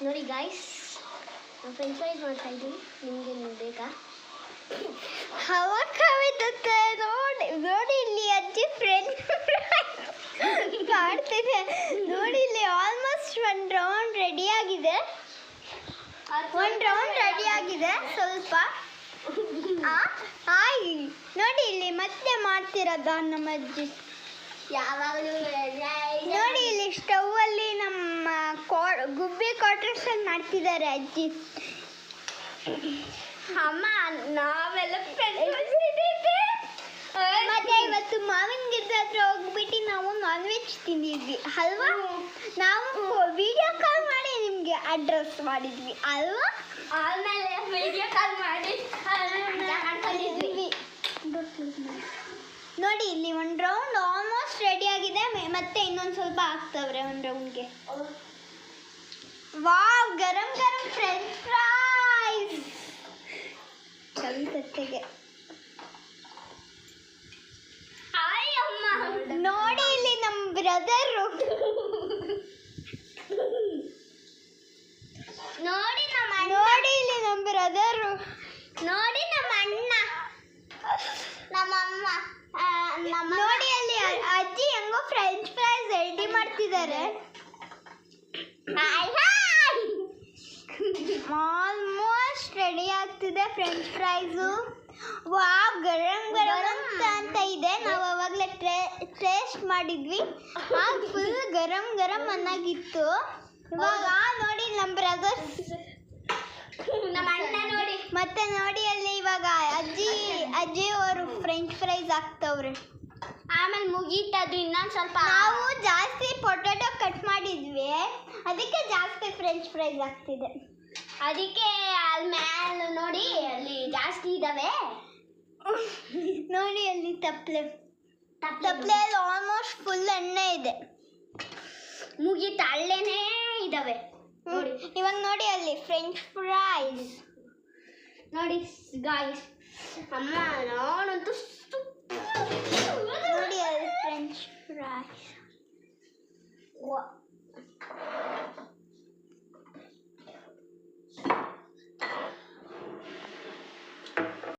ನೋಡಿ ಗಾಯ್ಸ್, ನಾನು French fries ಮಾಡ್ತಾ ಇದ್ದೀನಿ. ನಿಮಗೆ ಬೇಕಾ? ಹವಾ ಕವಿತತ್ತೆ ನೋಡಿ. ನೋಡಿ ಇಲ್ಲಿ ಅಜ್ಜಿ ಫ್ರೆಂಚ್ ಮಾಡ್ತಿದೆ. ನೋಡಿ ಇಲ್ಲಿ ಆಲ್ಮೋಸ್ಟ್ ಒಂದು ರೌಂಡ್ ರೆಡಿ ಆಗಿದೆ. ಸ್ವಲ್ಪ ನೋಡಿ ಇಲ್ಲಿ ಮತ್ತೆ ಮಾಡ್ತಿರೋದ ನಮ್ಮ ಅಜ್ಜಿ. ಯಾವಾಗಲೂ ನೋಡಿ ಇಲ್ಲಿ ಸ್ಟವ್ ಅಲ್ಲಿ ನಮ್ಮ ಗುಬ್ಬಿ ಕ್ವಾರ್ಟರ್ಸ್ ಅಲ್ಲಿ ಮಾಡ್ತಿದ್ದಾರೆ ಅಜ್ಜಿ. ಅಮ್ಮ, ನಾವೆಲ್ಲ ಮತ್ತೆ ಇವತ್ತು ಮಾವಿನ ಗಿಡದ ಹತ್ರ ಹೋಗ್ಬಿಟ್ಟು ನಾವು ನಾನ್ ವೆಜ್ ತಿಂದಿದ್ವಿ ಅಲ್ವಾ? ನಾವು ವಿಡಿಯೋ ಕಾಲ್ ಮಾಡಿ ನಿಮ್ಗೆ ಅಡ್ರೆಸ್ ಮಾಡಿದ್ವಿ ಅಲ್ವಾ? ಆಮೇಲೆ ವಿಡಿಯೋ ಕಾಲ್ ಮಾಡಿ ಮಾಡ್ಕೊಂಡಿದ್ವಿ. ನೋಡಿ ಇಲ್ಲಿ ಒಂದು ರೌಂಡ್ ಆಲ್ಮೋಸ್ಟ್ ರೆಡಿ ಆಗಿದೆ. ಮತ್ತೆ ಇನ್ನೊಂದು ಸ್ವಲ್ಪ ಹಾಕ್ತವ್ರೆ ಒಂದು ರೌಂಡ್ಗೆ. ವಾವ್, ಗರಂ ಗರಂ ಫ್ರೆಂಚ್ ಫ್ರೈಸ್ ಕವಿತತ್ತೆಗೆ. ಹಾಯ್ ಅಮ್ಮ. ನೋಡಿ ಇಲ್ಲಿ ನಮ್ಮ ಬ್ರದರು. ನೋಡಿ ನಮ್ಮ ನೋಡಿ ಇಲ್ಲಿ ನಮ್ಮ ಬ್ರದರು. ನೋಡಿ ನಮ್ಮ ಅಣ್ಣ, ನಮ್ಮಮ್ಮ, ನೋಡಿ ಅಲ್ಲಿ ಅಜ್ಜಿ ಹೆಂಗೋ ಫ್ರೆಂಚ್ ಫ್ರೈಸ್ ರೆಡಿ ಮಾಡ್ತಿದ್ದಾರೆ. ಆಲ್ಮೋಸ್ಟ್ ರೆಡಿ ಆಗ್ತಿದೆ ಫ್ರೆಂಚ್ ಫ್ರೈಸು. ವಾವ್, ಗರಂ ಗರಂ ಅಂತ ಇದೆ. ನಾವು ಅವಾಗಲೇ ಟೇಸ್ಟ್ ಮಾಡಿದ್ವಿ. ಫುಲ್ ಗರಂ ಗರಂ ಅನ್ನೋಗಿತ್ತು. ಇವಾಗ ನೋಡಿ ನಮ್ಮ ಬ್ರದರ್ಸ್, ನಮ್ಮ ಅಣ್ಣ ನೋಡಿ. ಮತ್ತೆ ನೋಡಿ ಅಲ್ಲಿ ಇವಾಗ ಅಜ್ಜಿ ಅವರು ಫ್ರೆಂಚ್ ಫ್ರೈಸ್ ಹಾಕ್ತವ್ರೆ. ಆಮೇಲೆ ಮುಗೀತದು. ಇನ್ನೊಂದು ಸ್ವಲ್ಪ ನಾವು ಜಾಸ್ತಿ ಪೊಟ್ಯಾಟೊ ಕಟ್ ಮಾಡಿದ್ವಿ, ಅದಕ್ಕೆ ಜಾಸ್ತಿ ಫ್ರೆಂಚ್ ಫ್ರೈಸ್ ಆಗ್ತಿದೆ. ಅದಕ್ಕೆ ಅಲ್ಲಿ ಮೇಲೆ ನೋಡಿ, ಅಲ್ಲಿ ಜಾಸ್ತಿ ಇದಾವೆ. ನೋಡಿ ಅಲ್ಲಿ ತಪ್ಪಲೆಯಲ್ಲಿ ಆಲ್ಮೋಸ್ಟ್ ಫುಲ್ ಎಣ್ಣೆ ಇದೆ. ಮುಗೀತ, ಅಲ್ಲೇನೇ ಇದಾವೆ ನೋಡಿ. ಇವಾಗ ನೋಡಿ ಅಲ್ಲಿ ಫ್ರೆಂಚ್ ಫ್ರೈಸ್ ನೋಡಿ ಗಾಯ್ಸ್. ಅಮ್ಮ, ನಾನಂತೂ ನೋಡಿ ಅಲ್ಲಿ ಫ್ರೆಂಚ್ ಫ್ರೈಸ್.